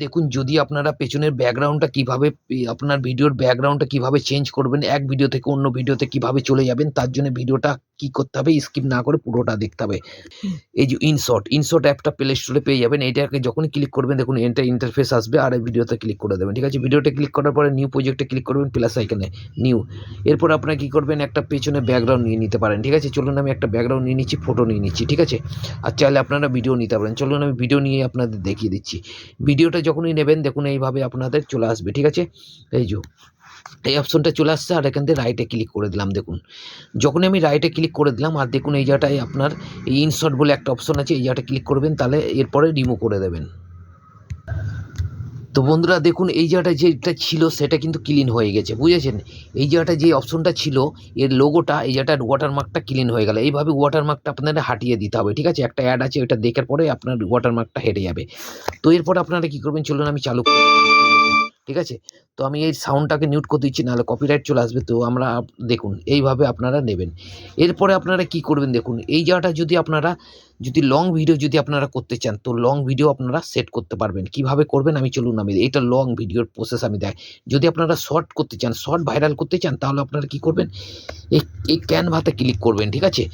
দেখুন, যদি আপনারা পেছনের ব্যাকগ্রাউন্ডটা কিভাবে আপনার ভিডিওর ব্যাকগ্রাউন্ডটা কিভাবে চেঞ্জ করবেন, এক ভিডিও থেকে অন্য ভিডিওতে কিভাবে চলে যাবেন, তার জন্য ভিডিওটা কি করতে হবে, স্কিপ না করে পুরোটা দেখতে হবে। এই যে ইনশট অ্যাপটা প্লে স্টোরে পেয়ে যাবেন। এইটাকে যখনই ক্লিক করবেন দেখুন এটা ইন্টারফেস আসবে, আর এই ভিডিওতে ক্লিক করে দেবেন। ঠিক আছে, ভিডিওতে ক্লিক করার পরে নিউ প্রজেক্টে ক্লিক করবেন, প্লাস আইকনে নিউ। এরপর আপনারা কি করবেন, একটা পেছনে ব্যাকগ্রাউন্ড নিয়ে নিতে পারেন। ঠিক আছে, চলুন আমি একটা ব্যাকগ্রাউন্ড নিয়ে নিচ্ছি, ফটো নিয়ে নিচ্ছি। ঠিক আছে, আর চাইলে আপনারা ভিডিও নিতে পারেন। চলুন আমি ভিডিও নিয়ে আপনাদের দেখিয়ে দিচ্ছি। ভিডিওটা যখনই নেবেন দেখুন এইভাবে আপনাদের চলে আসবে। ঠিক আছে, এই অপশনটা চলে আসছে, আর এখান থেকে রাইটে ক্লিক করে দিলাম। দেখুন যখনই আমি রাইটে ক্লিক করে দিলাম, আর দেখুন এই জায়গাটায় আপনার এই ইনশট বলে একটা অপশন আছে, এই জায়গাটা ক্লিক করবেন, তাহলে এরপরে রিমুভ করে দেবেন। তো বন্ধুরা দেখুন, এই জায়গাটা যেটা ছিল সেটা কিন্তু ক্লিন হয়ে গেছে, বুঝেছেন? এই জায়গাটা যে অপশনটা ছিল এর লোগোটা, এই জায়গাটার ওয়াটারমার্কটা ক্লিন হয়ে গেল। এইভাবে ওয়াটারমার্কটা আপনাদের হাটিয়ে দিতে হবে। ঠিক আছে, একটা অ্যাড আছে, ওইটা দেখার পরে আপনার ওয়াটারমার্কটা হেঁটে যাবে। তো এরপর আপনারা কী করবেন, চলুন আমি চালু করি। ঠিক আছে, তো আমি এই সাউন্ডটাকে মিউট করে দিচ্ছি, নাহলে কপিরাইট চলে আসবে। তো আমরা দেখুন এইভাবে আপনারা নেবেন। এরপরে আপনারা কি করবেন, দেখুন এই জায়গাটা যদি লং ভিডিও যদি আপনারা করতে চান, তো লং ভিডিও আপনারা সেট করতে পারবেন। কিভাবে করবেন আমি চলুন আমি এটা লং ভিডিওর প্রসেস আমি দেখ। যদি আপনারা শর্ট করতে চান, শর্ট ভাইরাল করতে চান, তাহলে আপনারা কি করবেন, এই ক্যানভাতে ক্লিক করবেন। ঠিক আছে,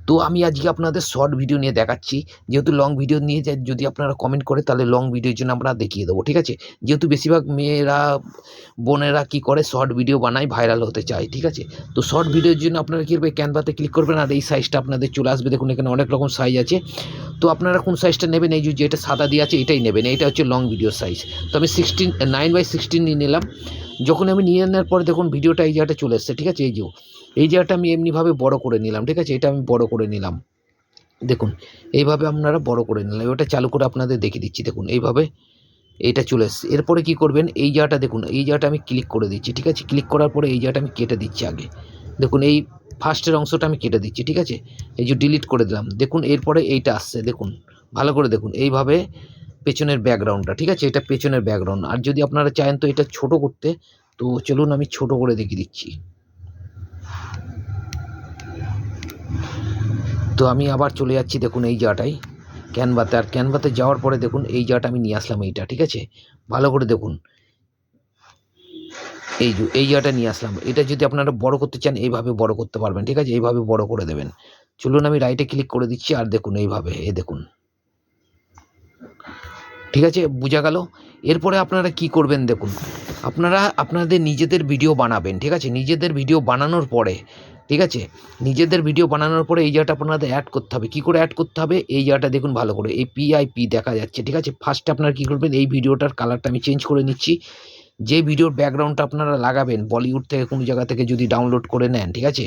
তো আমি আজকে আপনাদের শর্ট ভিডিও নিয়ে দেখাচ্ছি। যেহেতু লং ভিডিও নিয়ে যদি আপনারা কমেন্ট করে, তাহলে লং ভিডিওর জন্য আমরা দেখিয়ে দেবো। ঠিক আছে, যেহেতু বেশিরভাগ মেয়েরা বোনেরা কি করে, শর্ট ভিডিও বানায়, ভাইরাল হতে চায়। ঠিক আছে, তো শর্ট ভিডিওর জন্য আপনারা কী করবে, ক্যানভাতে ক্লিক করবেন, আর এই সাইজটা আপনাদের চলে আসবে। দেখুন এখানে অনেক রকম সাইজ আছে, তো আপনারা কোন সাইজটা নেবেন, এই যে যেটা সাদা দিয়ে আছে এটাই নেবেন। এটা হচ্ছে লং ভিডিও সাইজ। তো আমি 9x16 নিয়ে নিলাম। যখন আমি নিয়ে নেওয়ার পরে দেখুন ভিডিওটা এই জায়গাটা চলে এসছে। ঠিক আছে, এই জায়গাটা আমি এমনিভাবে বড় করে নিলাম। ঠিক আছে, এটা আমি বড় করে নিলাম। দেখুন এইভাবে আপনারা বড় করে নিলাম। ওটা চালু করে আপনাদের দেখিয়ে দিচ্ছি। দেখুন এইভাবে এইটা চলে এসছে। এরপরে কি করবেন, এই জায়গাটা দেখুন, এই জায়গাটা আমি ক্লিক করে দিচ্ছি। ঠিক আছে, ক্লিক করার পরে এই জায়গাটা আমি কেটে দিচ্ছি আগে। দেখুন এই ফার্স্টের অংশটা আমি কেটে দিচ্ছি। ঠিক আছে, এই যে ডিলিট করে দিলাম। দেখুন এরপরে এইটা আসছে, দেখুন ভালো করে দেখুন এইভাবে পেছনের ব্যাকগ্রাউন্ডটা। ঠিক আছে, এটা পেছনের ব্যাকগ্রাউন্ড। আর যদি আপনারা চান তো এটা ছোট করতে, তো চলুন আমি ছোট করে দেখিয়ে দিচ্ছি। তো আমি আবার চলে যাচ্ছি দেখুন এই জায়গাটায় ক্যানভাতে, আর ক্যানভাতে যাওয়ার পরে দেখুন এই জায়গাটা আমি নিয়ে আসলাম এইটা। ঠিক আছে, ভালো করে দেখুন এই জায়গাটা নিয়ে আসলাম। এটা যদি আপনারা বড় করতে চান এইভাবে বড় করতে পারবেন। ঠিক আছে, এইভাবে বড় করে দেবেন। চলুন আমি রাইটে ক্লিক করে দিচ্ছি, আর দেখুন এইভাবে দেখুন। ঠিক আছে, বোঝা গেল? এরপরে আপনারা কি করবেন, দেখুন আপনারা আপনাদের নিজেদের ভিডিও বানাবেন। ঠিক আছে, নিজেদের ভিডিও বানানোর পরে, ঠিক আছে, নিজেদের ভিডিও বানানোর পরে এই জায়গাটা আপনাদের অ্যাড করতে হবে। কী করে অ্যাড করতে হবে, এই জায়গাটা দেখুন ভালো করে, এই পিআইপি দেখা যাচ্ছে। ঠিক আছে, ফার্স্টে আপনারা কী করবেন, এই ভিডিওটার কালারটা আমি চেঞ্জ করে নিচ্ছি। যে ভিডিওর ব্যাকগ্রাউন্ডটা আপনারা লাগাবেন, বলিউড থেকে কোনো জায়গা থেকে যদি ডাউনলোড করে নেন, ঠিক আছে,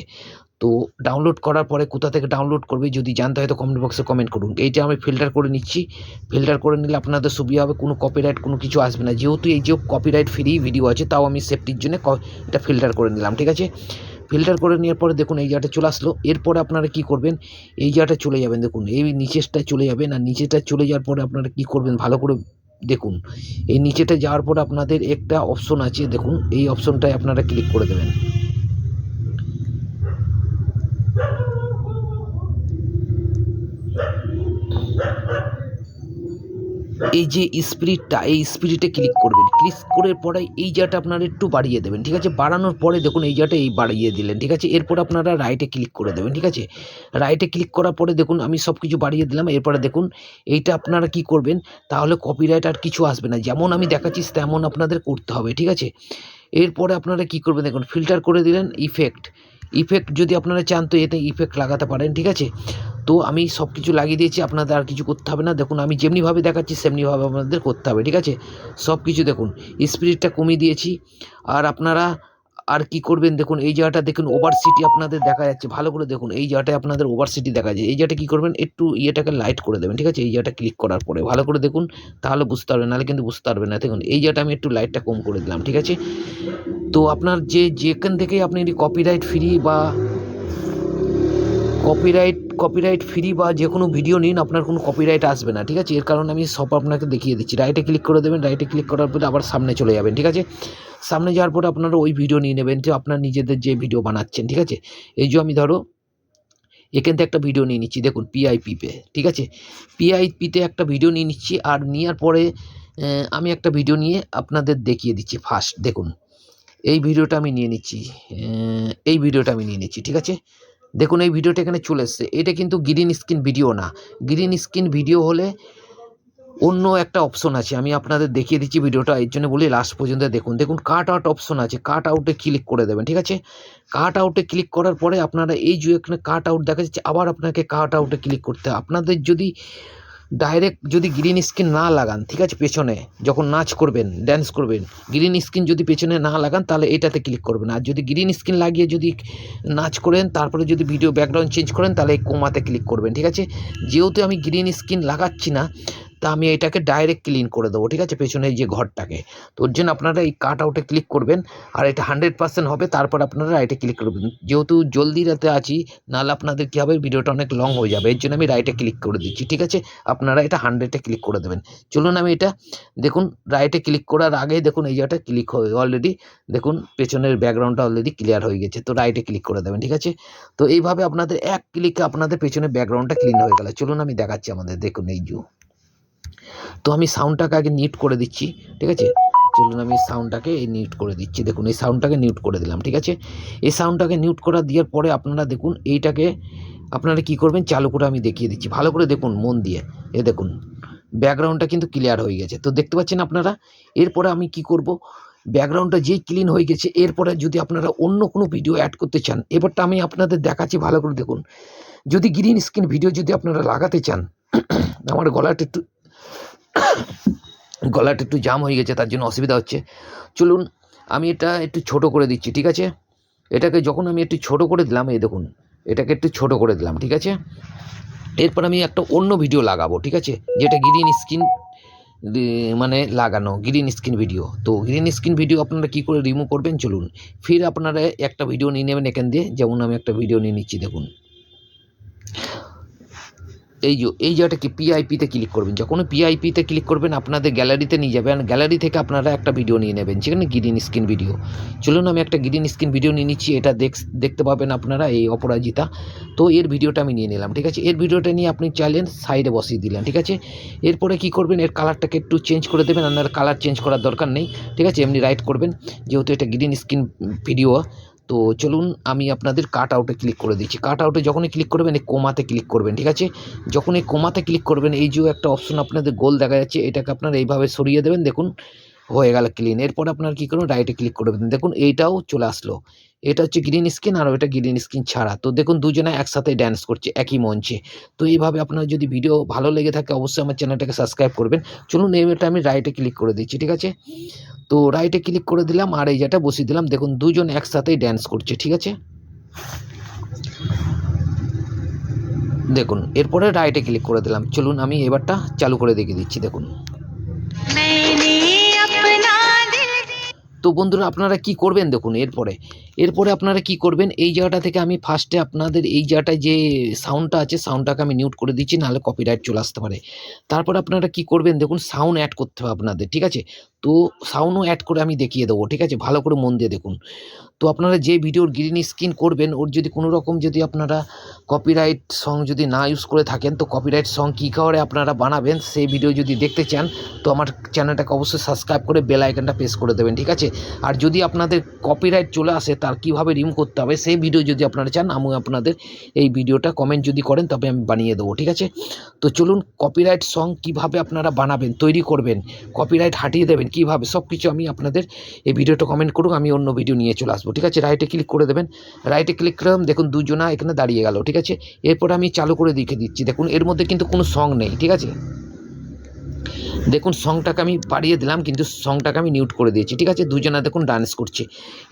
তো ডাউনলোড করার পরে কোথা থেকে ডাউনলোড করবে যদি জানতে হয় তো কমেন্ট বক্সে কমেন্ট করুন। এইটা আমি ফিল্টার করে নিচ্ছি। ফিল্টার করে নিলে আপনাদের সুবিধা হবে, কোনো কপিরাইট কোনো কিছু আসবে না। যেহেতু এই যে কপিরাইট ফ্রি ভিডিও আছে, তাও আমি সেফটির জন্য এটা ফিল্টার করে নিলাম। ঠিক আছে, ফিল্টার করে নেওয়ার পরে দেখুন এই জায়গাটা চলে আসলো। এরপরে আপনারা কি করবেন, এই জায়গাটা চলে যাবেন। দেখুন এই নিচেরটায় চলে যাবেন, আর নিচেটা চলে যাওয়ার পরে আপনারা কি করবেন, ভালো করে দেখুন এই নিচেটা যাওয়ার পরে আপনাদের একটা অপশন আছে, দেখুন এই অপশনটায় আপনারা ক্লিক করে দেবেন। এই যে স্পিরিটটা, এই স্পিরিটে ক্লিক করবেন। ক্লিক করার পরে এই জায়গাটা আপনারা একটু বাড়িয়ে দেবেন। ঠিক আছে, বাড়ানোর পরে দেখুন এই জায়গাটা এই বাড়িয়ে দিলেন। ঠিক আছে, এরপর আপনারা রাইটে ক্লিক করে দেবেন। ঠিক আছে, রাইটে ক্লিক করার পরে দেখুন আমি সব কিছু বাড়িয়ে দিলাম। এরপরে দেখুন এইটা আপনারা কি করবেন, তাহলে কপিরাইট আর কিছু আসবে না, যেমন আমি দেখাচ্ছি তেমন আপনাদের করতে হবে। ঠিক আছে, এরপরে আপনারা কি করবেন, দেখুন ফিল্টার করে দিলেন। ইফেক্ট যদি আপনারা চান তো এতে ইফেক্ট লাগাতে পারেন। ঠিক আছে, তো আমি সব কিছু লাগিয়ে দিয়েছি, আপনাদের আর কিছু করতে হবে না। দেখুন আমি যেমনিভাবে দেখাচ্ছি সেমনিভাবে আপনাদের করতে হবে। ঠিক আছে, সব কিছু দেখুন স্পিরিটটা কমিয়ে দিয়েছি। আর আপনারা আর কি করবেন, দেখুন এই জায়গাটা দেখুন ওভারসিটি আপনাদের দেখা যাচ্ছে, ভালো করে দেখুন এই জায়গাটায় আপনাদের ওভারসিটি দেখা যায়। এই জায়গাটা কী করবেন, একটু ইয়েটাকে লাইট করে দেবেন। ঠিক আছে, এই জায়গাটা ক্লিক করার পরে ভালো করে দেখুন, তাহলে বুঝতে পারবেন, নাহলে কিন্তু বুঝতে পারবেন না। দেখুন এই জায়গাটা আমি একটু লাইটটা কম করে দিলাম। ঠিক আছে, তো আপনার যেখান থেকেই আপনি কপিরাইট ফ্রি বা কপিরাইট ফ্রি বা যে কোনো ভিডিও নিন, আপনার কোনো কপিরাইট আসবে না। ঠিক আছে, এর কারণে আমি সব আপনাকে দেখিয়ে দিচ্ছি। রাইটে ক্লিক করে দেবেন, রাইটে ক্লিক করার পরে আবার সামনে চলে যাবেন। ঠিক আছে, সামনে যাওয়ার পরে আপনারা ওই ভিডিও নিয়ে নেবেন যে আপনার নিজেদের যে ভিডিও বানাচ্ছেন। ঠিক আছে, এই যে আমি ধরো এখান থেকে একটা ভিডিও নিয়ে নিচ্ছি, দেখুন পিআইপিতে। ঠিক আছে, পিআইপিতে একটা ভিডিও নিয়ে নিচ্ছি, আর নেওয়ার পরে আমি একটা ভিডিও নিয়ে আপনাদের দেখিয়ে দিচ্ছি। ফার্স্ট দেখুন, এই ভিডিওটা আমি নিয়ে নিচ্ছি, ঠিক আছে? দেখুন এই ভিডিওটা এখানে চলে এসছে। এটা কিন্তু গ্রিন স্ক্রিন ভিডিও না। গ্রিন স্ক্রিন ভিডিও হলে অন্য একটা অপশন আছে, আমি আপনাদের দেখিয়ে দিচ্ছি ভিডিওটা, এর জন্য বলি লাস্ট পর্যন্ত দেখুন। দেখুন কাট আউট অপশন আছে, কাট আউটে ক্লিক করে দেবেন, ঠিক আছে? কাট আউটে ক্লিক করার পরে আপনারা এই যে এখানে কাট আউট দেখা যাচ্ছে, আবার আপনাকে কাট আউটে ক্লিক করতে হবে। আপনাদের যদি ডাইরেক্ট যদি গ্রিন স্ক্রিন না লাগান, ঠিক আছে, পেছনে যখন নাচ করবেন, ড্যান্স করবেন, গ্রিন স্ক্রিন যদি পেছনে না লাগান তাহলে এটাতে ক্লিক করবেন। আর যদি গ্রিন স্ক্রিন লাগিয়ে যদি নাচ করেন, তারপরে যদি ভিডিও ব্যাকগ্রাউন্ড চেঞ্জ করেন, তাহলে এই কোমাতে ক্লিক করবেন, ঠিক আছে? যেহেতু আমি গ্রিন স্ক্রিন লাগাচ্ছি না, তা আমি এটাকে ডাইরেক্ট ক্লিন করে দেবো, ঠিক আছে, পেছনে যে ঘরটাকে। তো ওর জন্য আপনারা এই কাট আউটে ক্লিক করবেন, আর এটা 100% হবে, তারপর আপনারা রাইটে ক্লিক করবেন। যেহেতু জলদি রাতে আছি, নাহলে আপনাদের কী হবে, ভিডিওটা অনেক লং হয়ে যাবে, এর জন্য আমি রাইটে ক্লিক করে দিচ্ছি, ঠিক আছে? আপনারা এটা 100-এ ক্লিক করে দেবেন। চলুন আমি এটা দেখুন, রাইটে ক্লিক করার আগেই দেখুন এই জায়গাটা ক্লিক হয়ে অলরেডি দেখুন পেছনের ব্যাকগ্রাউন্ডটা অলরেডি ক্লিয়ার হয়ে গেছে। তো রাইটে ক্লিক করে দেবেন, ঠিক আছে? তো এইভাবে আপনাদের এক ক্লিকে আপনাদের পেছনের ব্যাকগ্রাউন্ডটা ক্লিন হয়ে গেল। চলুন আমি দেখাচ্ছি আমাদের, দেখুন এই যে। তো আমি সাউন্ডটাকে আগে মিউট করে দিচ্ছি, ঠিক আছে? চলুন আমি সাউন্ডটাকে মিউট করে দিচ্ছি। দেখুন এই সাউন্ডটাকে মিউট করে দিলাম, ঠিক আছে? এই সাউন্ডটাকে মিউট করা দেওয়ার পরে আপনারা দেখুন এইটাকে আপনারা কী করবেন, চালু করে আমি দেখিয়ে দিচ্ছি, ভালো করে দেখুন মন দিয়ে। এ দেখুন ব্যাকগ্রাউন্ডটা কিন্তু ক্লিয়ার হয়ে গেছে, তো দেখতে পাচ্ছেন আপনারা। এরপরে আমি কি করব, ব্যাকগ্রাউন্ডটা যেই ক্লিন হয়ে গেছে, এরপরে যদি আপনারা অন্য কোনো ভিডিও অ্যাড করতে চান, এবারটা আমি আপনাদের দেখাচ্ছি, ভালো করে দেখুন। যদি গ্রিন স্ক্রিন ভিডিও যদি আপনারা লাগাতে চান, আমার গলাটা একটু জাম হয়ে গেছে, তার জন্য অসুবিধা হচ্ছে। চলুন আমি এটা একটু ছোট করে দিচ্ছি, ঠিক আছে? এটাকে যখন আমি একটু ছোট করে দিলাম, এই দেখুন এটাকে একটু ছোট করে দিলাম, ঠিক আছে? এরপর আমি একটা অন্য ভিডিও লাগাবো, ঠিক আছে, যেটা গ্রিন স্ক্রিন মানে লাগানো গ্রিন স্ক্রিন ভিডিও। তো গ্রিন স্ক্রিন ভিডিও আপনারা কী করে রিমুভ করবেন, চলুন ফির আপনারা একটা ভিডিও নিয়ে নেবেন এখান দিয়ে। যেমন আমি একটা ভিডিও নিয়ে নিচ্ছি, দেখুন এই জায়গাটা কি পিআইপিতে ক্লিক করবেন। যখন পিআইপিতে ক্লিক করবেন আপনাদের গ্যালারিতে নিয়ে যাবেন, গ্যালারি থেকে আপনারা একটা ভিডিও নিয়ে নেবেন, সেখানে গ্রিন স্ক্রিন ভিডিও। চলুন আমি একটা গ্রিন স্ক্রিন ভিডিও নিয়ে নিচ্ছি, এটা দেখতে পাবেন আপনারা, এই অপরাজিতা। তো এর ভিডিওটা আমি নিয়ে নিলাম, ঠিক আছে? এর ভিডিওটা নিয়ে আপনি চাইলেন সাইডে বসিয়ে দিলেন, ঠিক আছে? এরপরে কি করবেন, এর কালারটাকে একটু চেঞ্জ করে দেবেন, আপনার কালার চেঞ্জ করার দরকার নেই, ঠিক আছে? এমনি রাইট করবেন, যেহেতু এটা গ্রিন স্ক্রিন ভিডিও। তো চলুন আমি আপনাদের কাট আউটে ক্লিক করে দিচ্ছি। কাট আউটে যখনই ক্লিক করবেন এই কোমাতে ক্লিক করবেন, ঠিক আছে? যখন এই কোমাতে ক্লিক করবেন, এই যে একটা অপশন আপনাদের গোল দেখা যাচ্ছে, এটাকে আপনারা এইভাবে সরিয়ে দেবেন, দেখুন হয়ে গেল ক্লিন। এরপর আপনারা কী করুন, রাইটে ক্লিক করে দেবেন, দেখুন এইটাও চলে আসলো। এটা হচ্ছে গ্রিন স্ক্রিন, আর ওটা গ্রিন স্ক্রিন ছাড়া। তো দেখুন দুজনে একসাথে ড্যান্স করছে একই মঞ্চে। তো এইভাবে আপনার যদি ভিডিও ভালো লেগে থাকে, অবশ্যই আমার চ্যানেলটাকে সাবস্ক্রাইব করবেন। চলুন এটা আমি রাইটে ক্লিক করে দিচ্ছি, ঠিক আছে? তো রাইটে ক্লিক করে দিলাম, আর এই যেটা বসিয়ে দিলাম, দেখুন দুজন একসাথেই ড্যান্স করছে, ঠিক আছে? দেখুন এরপরে রাইটে ক্লিক করে দিলাম। চলুন আমি এবারটা চালু করে দেখিয়ে দিচ্ছি, দেখুন। তো বন্ধুরা আপনারা কি করবেন, দেখুন এরপরে আপনারা কি করবেন, এই জায়গাটা থেকে আমি ফার্স্টে আপনাদের এই জায়গাটায় যে সাউন্ডটা আছে, সাউন্ডটাকে আমি মিউট করে দিচ্ছি, নাহলে কপিরাইট চলে আসতে পারে। তারপর আপনারা কি করবেন, দেখুন সাউন্ড অ্যাড করতে হবে আপনাদের, ঠিক আছে? তো সাউন্ডও অ্যাড করে আমি দেখিয়ে দেবো, ঠিক আছে? ভালো করে মন দিয়ে দেখুন। তো আপনারা যে ভিডিওর গ্রিন স্ক্রিন করবেন, ওর যদি কোনো রকম যদি আপনারা কপিরাইট সং যদি না ইউজ করে থাকেন, তো কপিরাইট সং কী করে আপনারা বানাবেন, সেই ভিডিও যদি দেখতে চান, তো আমার চ্যানেলটাকে অবশ্যই সাবস্ক্রাইব করে বেল আইকনটা প্রেস করে দেবেন, ঠিক আছে? আর যদি আপনাদের কপিরাইট চলে আসে, তার কীভাবে রিমুভ করতে হবে সেই ভিডিও যদি আপনারা চান, আমি আপনাদের এই ভিডিওটা কমেন্ট যদি করেন, তবে আমি বানিয়ে দেবো, ঠিক আছে? তো চলুন কপিরাইট সং কীভাবে আপনারা বানাবেন, তৈরি করবেন, কপিরাইট হাটিয়ে দেবেন কীভাবে, সব কিছু আমি আপনাদের এই ভিডিওটা কমেন্ট করুন, আমি অন্য ভিডিও নিয়ে চলে আসবো, ঠিক আছে? রাইটে ক্লিক করে দেবেন, রাইটে ক্লিক করলাম, দেখুন দুজনা এখানে দাঁড়িয়ে গেল, ঠিক আছে? এরপর আমি চালু করে দেখে দিচ্ছি, দেখুন এর মধ্যে কিন্তু কোনো সং নেই, ঠিক আছে? দেখুন সংটাকে আমি বাড়িয়ে দিলাম, কিন্তু সংটাকে আমি মিউট করে দিয়েছি, ঠিক আছে? দুজনা দেখুন ডান্স করছে।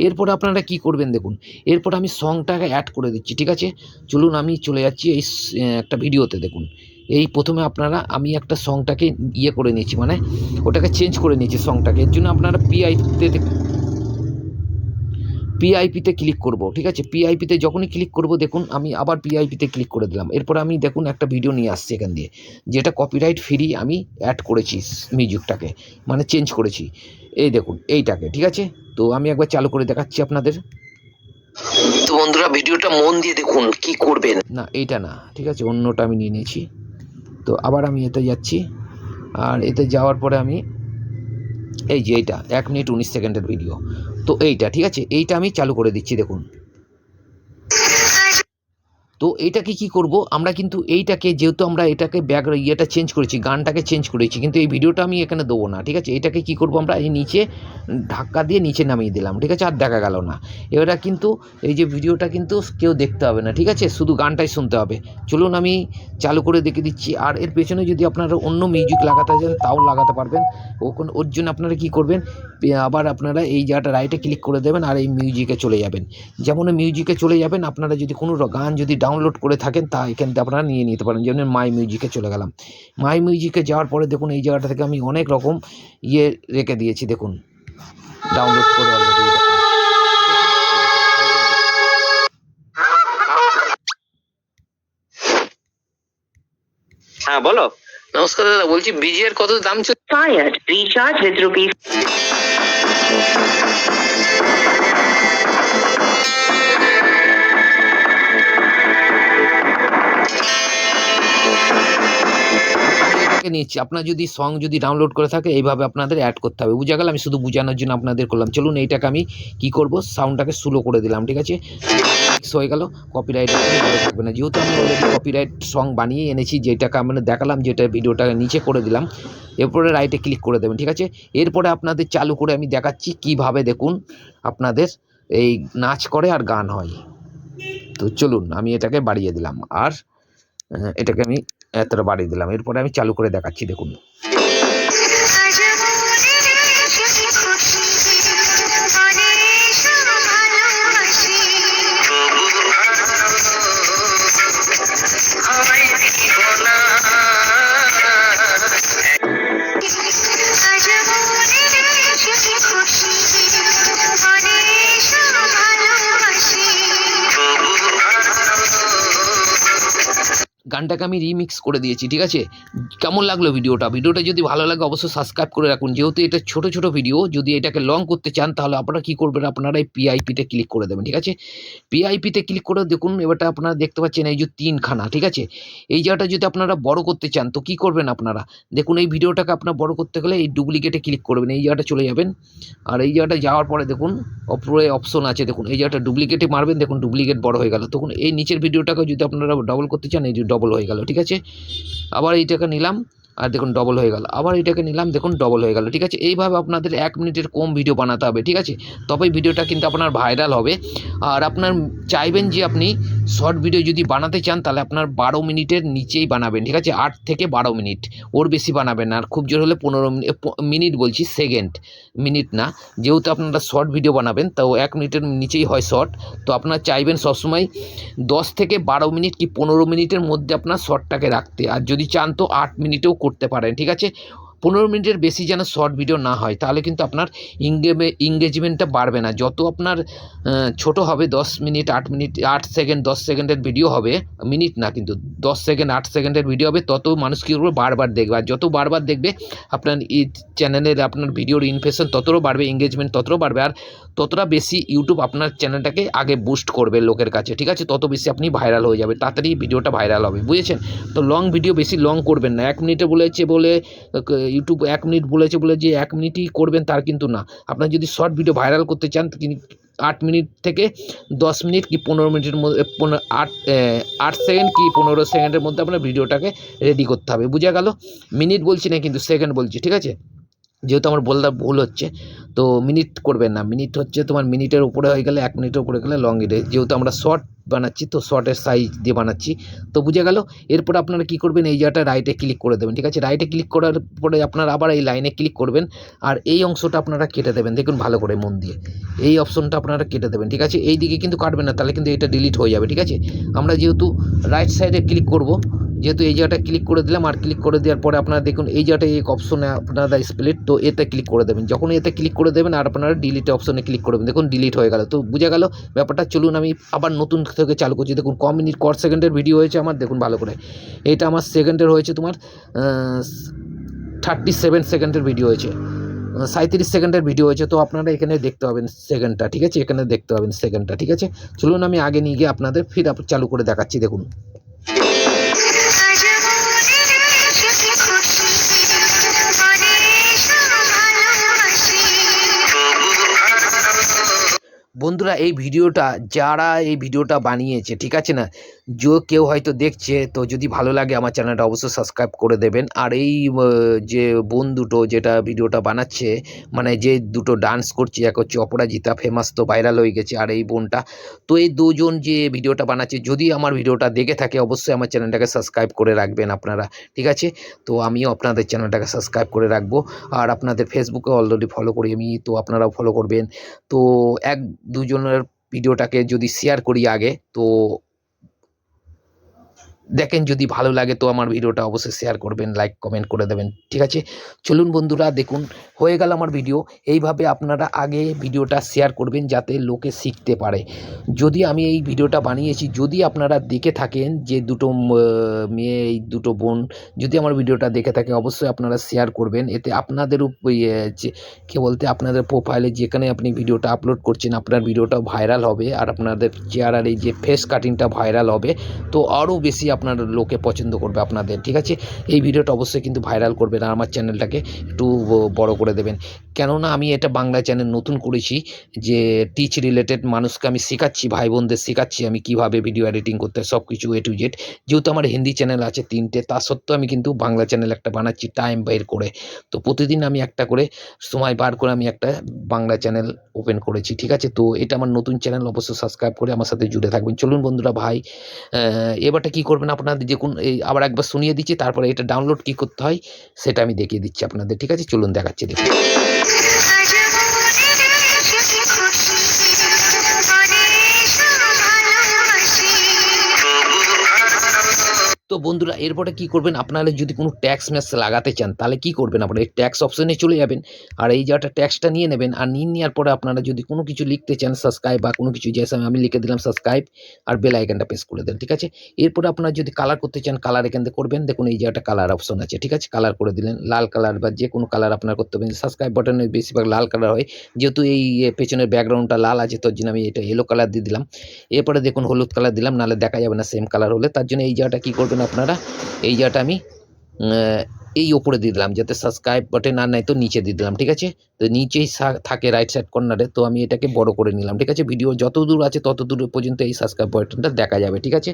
এরপর আপনারা কি করবেন, দেখুন এরপর আমি সংটাকে অ্যাড করে দিচ্ছি, ঠিক আছে? চলুন আমি চলে যাচ্ছি এই একটা ভিডিওতে। দেখুন এই প্রথমে আমি একটা সংটাকে করে নিয়েছি, মানে ওটাকে চেঞ্জ করে নিয়েছি সংটাকে। এর জন্য আপনারা পিআইপিতে ক্লিক করব, ঠিক আছে? পিআইপিতে যখনই ক্লিক করব, দেখুন আমি আবার পিআইপিতে ক্লিক করে দিলাম। এরপর আমি দেখুন একটা ভিডিও নিয়ে আসছি এখান দিয়ে, যেটা কপিরাইট ফ্রি আমি অ্যাড করেছি, মিউজিকটাকে মানে চেঞ্জ করেছি, এই দেখুন এইটাকে, ঠিক আছে? তো আমি একবার চালু করে দেখাচ্ছি আপনাদের। তো বন্ধুরা ভিডিওটা মন দিয়ে দেখুন কি করবেন। না এইটা না, ঠিক আছে, অন্যটা আমি নিয়ে নিয়েছি। তো আবার আমি এতে যাচ্ছি, আর এতে যাওয়ার পরে আমি এই যে এইটা 1 মিনিট 19 সেকেন্ডের ভিডিও। তো এইটা ঠিক আছে, এইটা আমি চালু করে দিচ্ছি দেখুন। তো এইটাকে কি করব আমরা, কিন্তু এইটাকে যেহেতু আমরা এটাকে ইয়েটা চেঞ্জ করেছি, গানটাকে চেঞ্জ করেছি, কিন্তু এই ভিডিওটা আমি এখানে দেবো না, ঠিক আছে। এটাকে কি করব আমরা, এই নিচে ধাক্কা দিয়ে নিচে নামিয়ে দিলাম, ঠিক আছে, আর দেখা গেল না। এবারে কিন্তু এই যে ভিডিওটা কিন্তু কেউ দেখতে হবে না, ঠিক আছে, শুধু গানটাই শুনতে হবে। চলুন আমি চালু করে দেখে দিচ্ছি। আর এর পেছনে যদি আপনারা অন্য মিউজিক লাগাতে চান তাও লাগাতে পারবেন। ওর জন্য আপনারা কি করবেন, আবার আপনারা এই জায়গাটা রাইটে ক্লিক করে দেবেন আর এই মিউজিকে চলে যাবেন। যেমন মিউজিকে চলে যাবেন, আপনারা যদি কোনো গান যদি ডাউনলোড করে থাকেন তা এখান থেকে আপনারা নিয়ে নিতে পারেন। যেমন মাই মিউজিকে চলে গেলাম। মাই মিউজিকে যাওয়ার পরে দেখুন এই জায়গাটা থেকে আমি অনেক রকম ইয়ে রেখে দিয়েছি দেখুন, ডাউনলোড করে অলরেডি। হ্যাঁ বলো। নমস্কার দাদা, বলছি বিজিএর কত দাম ছিল? Fired. Recharge with rupees. নিচ্ছি, আপনার যদি সং যদি ডাউনলোড করে থাকে এইভাবে আপনাদের অ্যাড করতে হবে। বুঝা গেল? আমি শুধু বোঝানোর জন্য আপনাদের করলাম। চলুন এইটাকে আমি কি করব, সাউন্ডটাকে স্লো করে দিলাম, ঠিক আছে, মিক্স হয়ে গেল, কপিরাইট থাকবে না। যেহেতু আমি অলরেডি কপিরাইট সং বানিয়ে এনেছি, যেটাকে আমরা দেখালাম, যেটা ভিডিওটা নিচে করে দিলাম। এরপরে রাইটে ক্লিক করে দেবেন, ঠিক আছে। এরপরে আপনাদের চালু করে আমি দেখাচ্ছি কিভাবে দেখুন আপনাদের এই নাচ করে আর গান হয়। তো চলুন আমি এটাকে বাড়িয়ে দিলাম, আর এটাকে আমি এতটা বাড়িয়ে দিলাম। এরপরে আমি চালু করে দেখাচ্ছি দেখুন। গানটাকে আমি রিমিক্স করে দিয়েছি, ঠিক আছে। কেমন লাগলো ভিডিওটা? ভিডিওটা যদি ভালো লাগে অবশ্যই সাবস্ক্রাইব করে রাখুন। যেহেতু এটা ছোট ছোট ভিডিও, যদি এটাকে লং করতে চান তাহলে আপনারা কী করবেন, আপনারা এই পিআইপিতে ক্লিক করে দেবেন, ঠিক আছে। পিআইপিতে ক্লিক করে দেখুন, এবারটা আপনারা দেখতে পাচ্ছেন এই যে 3খানা, ঠিক আছে। এই জায়গাটা যদি আপনারা বড় করতে চান তো কী করবেন আপনারা, দেখুন এই ভিডিওটাকে আপনার বড় করতে গেলে এই ডুপ্লিকেটে ক্লিক করবেন, এই জায়গাটা চলে যাবেন। আর এই জায়গাটা যাওয়ার পরে দেখুন উপরে অপশন আছে, দেখুন এই জায়গাটা ডুপ্লিকেটে মারবেন, দেখুন ডুপ্লিকেট বড় হয়ে গেল। তখন এই নিচের ভিডিওটাকে যদি আপনারা ডবল করতে চান, এই যে ডবল হয়ে গেল, ঠিক আছে। আবার এইটাকে নিলাম আর দেখুন ডবল হয়ে গেল, আবার এইটাকে নিলাম দেখুন ডবল হয়ে গেল, ঠিক আছে। এইভাবে আপনাদের 1 মিনিটের কম ভিডিও বানাতে হবে, ঠিক আছে, তবেই ভিডিওটা কিন্তু আপনার ভাইরাল হবে। আর আপনার চাইবেন যে আপনি শর্ট ভিডিও যদি বানাতে চান তাহলে আপনার 12 মিনিটের নিচেই বানাবেন, ঠিক আছে, 8 থেকে 12 মিনিট, ওর বেশি বানাবেন না। আর খুব জোর হলে 15 মিনিট বলছি, সেকেন্ড, মিনিট না। যেহেতু আপনারা শর্ট ভিডিও বানাবেন তো 1 মিনিটের নিচেই হয় শর্ট। তো আপনারা চাইবেন সবসময় 10 থেকে 12 মিনিট কি 15 মিনিটের মধ্যে আপনার শর্টটাকে রাখতে। আর যদি চান তো 8 মিনিটেও করতে পারেন, ঠিক আছে। 15 মিনিটের বেশি যেন শর্ট ভিডিও না হয়, তাহলে কিন্তু আপনার এঙ্গেজমেন্টটা বাড়বে না। যত আপনার ছোট হবে, 10 মিনিট 8 মিনিট 8 সেকেন্ড 10 সেকেন্ডের ভিডিও হবে, মিনিট না কিন্তু 10 সেকেন্ড 8 সেকেন্ডের ভিডিও হবে, তত মানুষ কী করবে, বারবার দেখবে। আর যত বারবার দেখবে আপনার এই চ্যানেলের আপনার ভিডিওর ইমপ্রেশন ততটাও বাড়বে, এঙ্গেজমেন্ট ততটাও বাড়বে, আর ততটা বেশি ইউটিউব আপনার চ্যানেলটাকে আগে বুস্ট করবে লোকের কাছে, ঠিক আছে। তত বেশি আপনি ভাইরাল হয়ে যাবে, তাড়াতাড়ি ভিডিওটা ভাইরাল হবে, বুঝেছেন। তো লং ভিডিও বেশি লং করবেন না। 1 মিনিটে বলেছে বলে ইউটিউব 1 মিনিট বলেছে বলে যে 1 মিনিটই করবেন তার কিন্তু না। আপনার যদি শর্ট ভিডিও ভাইরাল করতে চান 8 মিনিট থেকে 10 মিনিট কি 15 মিনিটের মধ্যে 8 সেকেন্ড কি 15 সেকেন্ডের মধ্যে আপনার ভিডিওটাকে রেডি করতে হবে। বুঝা গেল? মিনিট বলছি না কিন্তু সেকেন্ড বলছি, ঠিক আছে। যেহেতু আমার বলতে ভুল হচ্ছে, তো মিনিট করবেন না। মিনিট হচ্ছে তোমার মিনিটের উপরে হয়ে গেলে, 1 মিনিটের উপরে গেলে লং ভিডিও। যেহেতু আমরা শর্ট বানাচ্ছি তো শর্টের সাইজ দিয়ে বানাচ্ছি, তো বুঝে গেল। এরপর আপনারা কী করবেন, এই জায়গাটা রাইটে ক্লিক করে দেবেন, ঠিক আছে। রাইটে ক্লিক করার পরে আপনারা আবার এই লাইনে ক্লিক করবেন, আর এই অংশটা আপনারা কেটে দেবেন, দেখুন ভালো করে মন দিয়ে। এই অপশনটা আপনারা কেটে দেবেন, ঠিক আছে। এই দিকে কিন্তু কাটবেন না, তাহলে কিন্তু এটা ডিলিট হয়ে যাবে, ঠিক আছে। আমরা যেহেতু রাইট সাইডে ক্লিক করব, যেহেতু এই জায়গাটা ক্লিক করে দিলাম, আর ক্লিক করে দেওয়ার পরে আপনারা দেখুন এই জায়গাটায় এক অপশনে আপনারা স্প্লিট, তো এতে ক্লিক করে দেবেন। যখন এতে ক্লিক করে দেবেন আর আপনারা ডিলিট অপশনে ক্লিক করবেন, দেখুন ডিলিট হয়ে গেল। তো বুঝা গেল ব্যাপারটা। চলুন আমি আবার নতুন থেকে চালু করছি। দেখুন ক সেকেন্ডের ভিডিও হয়েছে আমার, দেখুন ভালো করে। এটা আমার সেকেন্ডের হয়েছে তোমার 37 সেকেন্ডের ভিডিও হয়েছে, 37 সেকেন্ডের ভিডিও হয়েছে। তো আপনারা এখানে দেখতে পাবেন সেকেন্ডটা, ঠিক আছে, এখানে দেখতে পাবেন সেকেন্ডটা, ঠিক আছে। চলুন আমি আগে নিয়ে গিয়ে আপনাদের ফির চালু করে দেখাচ্ছি, দেখুন। বন্ধুরা এই ভিডিওটা যারা এই ভিডিওটা বানিয়েছে, ঠিক আছে না, কেউ হয়তো দেখছে, তো যদি ভালো লাগে আমার চ্যানেলটা অবশ্যই সাবস্ক্রাইব করে দেবেন। আর এই যে বোন দুটো যেটা ভিডিওটা বানাচ্ছে, মানে যে দুটো ডান্স করছে, এক হচ্ছে অপরাজিতা, ফেমাস তো ভাইরাল হয়ে গেছে, আর এই বোনটা, তো এই দুজন যে ভিডিওটা বানাচ্ছে, যদি আমার ভিডিওটা দেখে থাকে অবশ্যই আমার চ্যানেলটাকে সাবস্ক্রাইব করে রাখবেন আপনারা, ঠিক আছে। তো আমিও আপনাদের চ্যানেলটাকে সাবস্ক্রাইব করে রাখবো। আর আপনাদের ফেসবুকে অলরেডি ফলো করি আমি, তো আপনারাও ফলো করবেন। তো এক দুজনের ভিডিওটাকে যদি শেয়ার করি আগে, তো দেখেন যদি ভালো লাগে তো আমার ভিডিওটা অবশ্যই শেয়ার করবেন, লাইক কমেন্ট করে দেবেন, ঠিক আছে। চলুন বন্ধুরা, দেখুন হয়ে গেল আমার ভিডিও। এইভাবে আপনারা আগে ভিডিওটা শেয়ার করবেন যাতে লোকে শিখতে পারে। যদি আমি এই ভিডিওটা বানিয়েছি, যদি আপনারা দেখে থাকেন, যে দুটো মেয়ে, এই দুটো বোন যদি আমার ভিডিওটা দেখে থাকে, অবশ্যই আপনারা শেয়ার করবেন। এতে আপনাদের কে বলতে আপনাদের প্রোফাইলে যেখানে আপনি ভিডিওটা আপলোড করছেন, আপনার ভিডিওটাও ভাইরাল হবে, আর আপনাদের চেহারার এই যে ফেস কাটিংটা ভাইরাল হবে, তো আরও বেশি আপনার লোকে পছন্দ করবে আপনাদের, ঠিক আছে। এই ভিডিওটা অবশ্যই কিন্তু ভাইরাল করবেন, আর আমার চ্যানেলটাকে একটু বড় করে দেবেন। কেননা আমি এটা বাংলা চ্যানেল নতুন করেছি, যে টিচ রিলেটেড মানুষকে আমি শেখাচ্ছি, ভাই বোনদের শেখাচ্ছি আমি কীভাবে ভিডিও এডিটিং করতে হয়, সব কিছু A to Z। যেহেতু আমার হিন্দি চ্যানেল আছে 3টে, তা সত্ত্বেও আমি কিন্তু বাংলা চ্যানেল একটা বানাচ্ছি টাইম বের করে। তো প্রতিদিন আমি একটা করে সময় বার করে আমি একটা বাংলা চ্যানেল ওপেন করেছি, ঠিক আছে। তো এটা আমার নতুন চ্যানেল, অবশ্যই সাবস্ক্রাইব করে আমার সাথে জুড়ে থাকবেন। চলুন বন্ধুরা ভাই, এবারটা কী করবেন আপনাদের, দেখুন এই আবার একবার শুনিয়ে দিচ্ছি, তারপরে এটা ডাউনলোড কী করতে হয় সেটা আমি দেখিয়ে দিচ্ছি আপনাদের, ঠিক আছে। চলুন দেখাচ্ছি, দেখুন। তো বন্ধুরা এরপরে কী করবেন, আপনারা যদি কোনো ট্যাক্স ম্যাক্স লাগাতে চান, তাহলে কী করবেন, আপনারা এই ট্যাক্স অপশনে চলে যাবেন, আর এই জায়গাটা ট্যাক্সটা নিয়ে নেবেন, আর নিয়ে নেওয়ার পরে আপনারা যদি কোনো কিছু লিখতে চান, সাবস্ক্রাইব বা কোনো কিছু, যে আমি লিখে দিলাম সাবস্ক্রাইব, আর বেল আইকনটা প্রেস করে দেন, ঠিক আছে। এরপরে আপনারা যদি কালার করতে চান, কালার এখান থেকে করবেন, দেখুন এই জায়গাটা কালার অপশন আছে, ঠিক আছে। কালার করে দিলেন, লাল কালার বা যে কোনো কালার আপনার করতে পারেন। সাবস্ক্রাইব বাটনে বেশিরভাগ লাল কালার হয়, যেহেতু এই পেছনের ব্যাকগ্রাউন্ডটা লাল আছে, তার জন্য আমি এটা ইয়েলো কালার দিয়ে দিলাম। এরপরে দেখুন হলুদ কালার দিলাম, নাহলে দেখা যাবে না সেম কালার হলে, তার জন্য এই জায়গাটা কী করবেন আপনারা, এই জায়গাটা আমি এই ওপরে দিয়ে দিলাম, যাতে সাবস্ক্রাইব বাটন আর নাই তো নিচে দিয়ে দিলাম, ঠিক আছে। তো নিচেই থাকে রাইট সাইড কর্নারে, তো আমি এটাকে বড় করে নিলাম, ঠিক আছে। ভিডিও যত দূর আছে তত দূর পর্যন্ত এই সাবস্ক্রাইব বাটনটা দেখা যাবে, ঠিক আছে।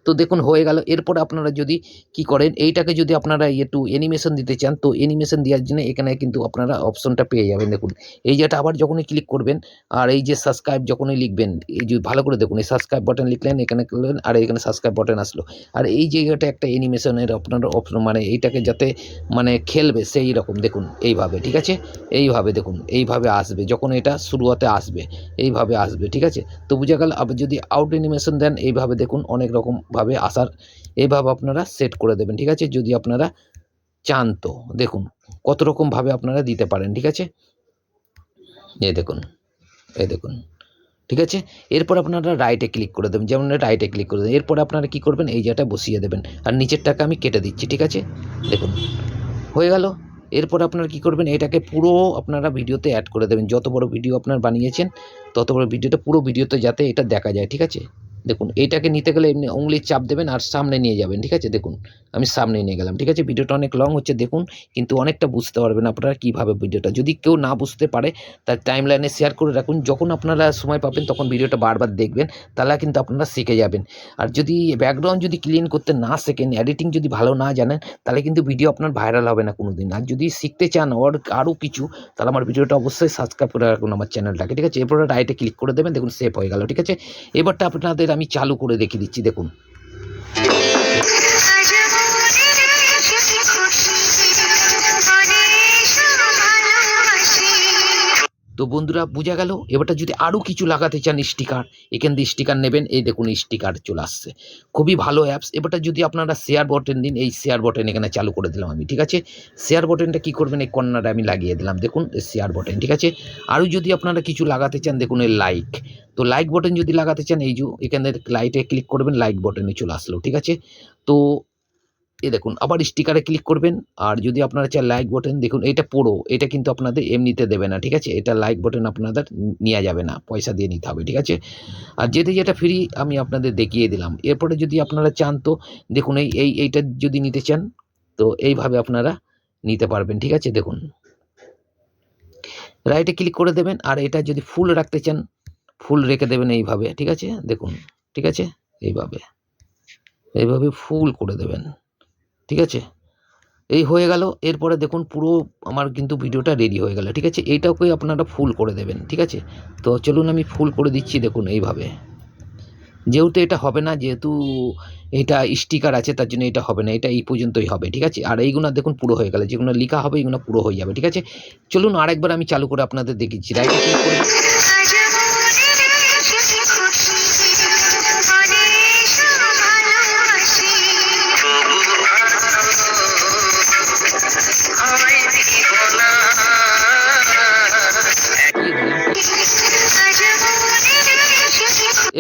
তো দেখুন হয়ে গেল। এরপরে আপনারা যদি কি করেন, এইটাকে যদি আপনারা একটু অ্যানিমেশন দিতে চান, তো অ্যানিমেশন দেওয়ার জন্য এখানে কিন্তু আপনারা অপশনটা পেয়ে যাবেন, দেখুন। এই যেটা আবার যখনই ক্লিক করবেন, আর এই যে সাবস্ক্রাইব যখনই লিখবেন, এই যে ভালো করে দেখুন, এই সাবস্ক্রাইব বাটন লিখলেন, এখানে করলেন, আর এখানে সাবস্ক্রাইব বাটন আসলো, আর এই জায়গাটা একটা অ্যানিমেশনের আপনার অপশন, মানে এইটাকে যাতে মানে খেলবে সেই রকম, দেখুন এইভাবে, ঠিক আছে। এইভাবে দেখুন, এইভাবে আসবে, যখন এটা শুরুতে আসবে এইভাবে আসবে, ঠিক আছে। তো বুঝা গেল। আবার যদি আউট অ্যানিমেশন দেন, এইভাবে দেখুন অনেক রকমভাবে আসার, এইভাবে আপনারা সেট করে দেবেন, ঠিক আছে, যদি আপনারা চান। তো দেখুন কত রকমভাবে আপনারা দিতে পারেন, ঠিক আছে। এই দেখুন, এই দেখুন, ঠিক আছে। এরপর আপনারা রাইটে ক্লিক করে দেবেন, যেমন রাইটে ক্লিক করে দেবেন। এরপরে আপনারা কী করবেন, এই জায়গাটা বসিয়ে দেবেন, আর নিচেরটাকে আমি কেটে দিচ্ছি, ঠিক আছে। দেখুন হয়ে গেল। এরপর আপনারা কী করবেন, এটাকে পুরো আপনারা ভিডিওতে অ্যাড করে দেবেন, যত বড় ভিডিও আপনার বানিয়েছেন তত বড় ভিডিওটা পুরো ভিডিওতে যাতে এটা দেখা যায়, ঠিক আছে। দেখুন এইটাকে নিতে গেলে এমনি উংলির চাপ দেবেন আর সামনে নিয়ে যাবেন, ঠিক আছে। দেখুন আমি সামনে নিয়ে গেলাম, ঠিক আছে। ভিডিওটা অনেক লং হচ্ছে দেখুন, কিন্তু অনেকটা বুঝতে পারবেন আপনারা কীভাবে ভিডিওটা। যদি কেউ না বুঝতে পারে তার টাইম লাইনে শেয়ার করে রাখুন, যখন আপনারা সময় পাবেন তখন ভিডিওটা বারবার দেখবেন, তাহলে কিন্তু আপনারা শিখে যাবেন। আর যদি ব্যাকগ্রাউন্ড যদি ক্লিন করতে না শেখেন, এডিটিং যদি ভালো না জানেন, তাহলে কিন্তু ভিডিও আপনার ভাইরাল হবে না কোনো দিন। আর যদি শিখতে চান ওর আরও কিছু, তাহলে আমার ভিডিওটা অবশ্যই সাবস্ক্রাইব করে রাখুন আমার চ্যানেলটাকে, ঠিক আছে। এরপরে রাইটে ক্লিক করে দেবেন, দেখুন সেভ হয়ে গেল, ঠিক আছে। এবারটা আপনাদের আমি চালু করে দেখিয়ে দিচ্ছি, দেখুন। তো বন্ধুরা বোঝা গেল। এবারটা যদি আরও কিছু লাগাতে চান স্টিকার, এখান দিয়ে স্টিকার নেবেন, এই দেখুন স্টিকার চলে আসছে, খুবই ভালো অ্যাপস। এবারটা যদি আপনারা শেয়ার বটন দিন, এই শেয়ার বটন এখানে চালু করে দিলাম আমি, ঠিক আছে। শেয়ার বটনটা কী করবেন, এই কর্নারে আমি লাগিয়ে দিলাম, দেখুন শেয়ার বটন, ঠিক আছে। আরও যদি আপনারা কিছু লাগাতে চান, দেখুন এই লাইক, তো লাইক বটন যদি লাগাতে চান, এই যে এখানে লাইটে ক্লিক করবেন, লাইক বটনে চলে আসলো, ঠিক আছে। তো এই দেখুন আবার স্টিকারে ক্লিক করবেন, আর যদি আপনারা চান লাইক বটন, দেখুন এটা পুরো, এটা কিন্তু আপনাদের এমনিতে দেবে না, ঠিক আছে। এটা লাইক বটন আপনাদের নেওয়া যাবে না, পয়সা দিয়ে নিতে হবে, ঠিক আছে। আর যেটা ফ্রি আমি আপনাদের দেখিয়ে দিলাম। এরপরে যদি আপনারা চান, তো দেখুন এইটা যদি নিতে চান, তো এইভাবে আপনারা নিতে পারবেন, ঠিক আছে। দেখুন রাইটে ক্লিক করে দেবেন, আর এটা যদি ফুল রাখতে চান, ফুল রেখে দেবেন এইভাবে, ঠিক আছে, দেখুন, ঠিক আছে, এইভাবে ফুল করে দেবেন, ঠিক আছে। এই হয়ে গেল। এরপরে দেখুন পুরো আমার কিন্তু ভিডিওটা রেডি হয়ে গেল, ঠিক আছে। এইটাকে আপনারা ফুল করে দেবেন, ঠিক আছে। তো চলুন আমি ফুল করে দিচ্ছি, দেখুন এইভাবে। যেহেতু এটা হবে না, যেহেতু এটা স্টিকার আছে, তার জন্য এটা হবে না, এটা এই পর্যন্তই হবে, ঠিক আছে। আর এইগুলো দেখুন পুরো হয়ে গেল, যেগুলো লেখা হবে এইগুলো পুরো হয়ে যাবে, ঠিক আছে। চলুন আরেকবার আমি চালু করে আপনাদের দেখিয়েছি। রাইটে ক্লিক করে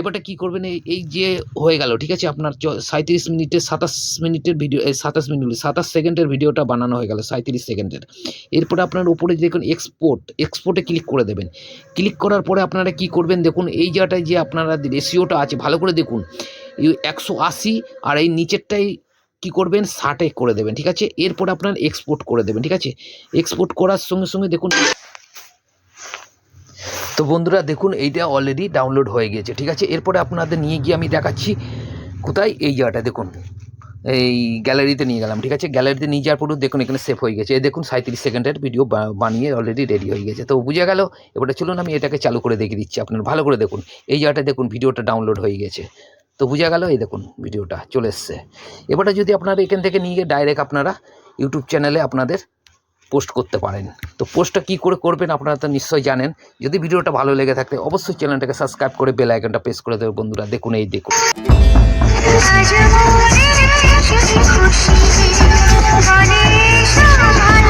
এবারটা কি করবেন, এই যে হয়ে গেল, ঠিক আছে। আপনার 37 মিনিটের 27 মিনিটের ভিডিও, 27 মিনিট 27 সেকেন্ডের ভিডিওটা বানানো হয়ে গেল, 37 সেকেন্ডের। এরপরে আপনার উপরে দেখুন এক্সপোর্টে ক্লিক করে দেবেন। ক্লিক করার পরে আপনারা কি করবেন, দেখুন এই জায়গাটায় যে আপনারা রেশিওটা আছে ভালো করে দেখুন, 180, আর এই নিচেরটাই কি করবেন 60 করে দেবেন, ঠিক আছে। এরপরে আপনার এক্সপোর্ট করে দেবেন, ঠিক আছে। এক্সপোর্ট করার সঙ্গে সঙ্গে দেখুন, তো বন্ধুরা দেখুন এইটা অলরেডি ডাউনলোড হয়ে গিয়েছে, ঠিক আছে। এরপরে আপনাদের নিয়ে গিয়ে আমি দেখাচ্ছি কোথায়, এই জায়গাটা দেখুন, এই গ্যালারিতে নিয়ে গেলাম, ঠিক আছে। গ্যালারিতে নিয়ে যাওয়ার পরেও দেখুন এখানে সেভ হয়ে গেছে। এই দেখুন 37 সেকেন্ডের ভিডিও বানিয়ে অলরেডি রেডি হয়ে গেছে। তো বুঝে গেল। এবারে চলুন আমি এটাকে চালু করে দেখিয়ে দিচ্ছি আপনার ভালো করে দেখুন। এই জায়গাটা দেখুন ভিডিওটা ডাউনলোড হয়ে গেছে, তো বুঝে গেল। এই দেখুন ভিডিওটা চলে এসছে। এবারে যদি আপনারা এখান থেকে নিয়ে গিয়ে ডাইরেক্ট আপনারা ইউটিউব চ্যানেলে আপনাদের পোস্ট করতে পারেন। তো পোস্টটা কী করে করবেন আপনারা তো নিশ্চয়ই জানেন। যদি ভিডিওটা ভালো লেগে থাকে অবশ্যই চ্যানেলটাকে সাবস্ক্রাইব করে বেল আইকনটা প্রেস করে দেবেন বন্ধুরা। দেখুন এই দেখুন। আজ মনে খুশি, মনে সমাধান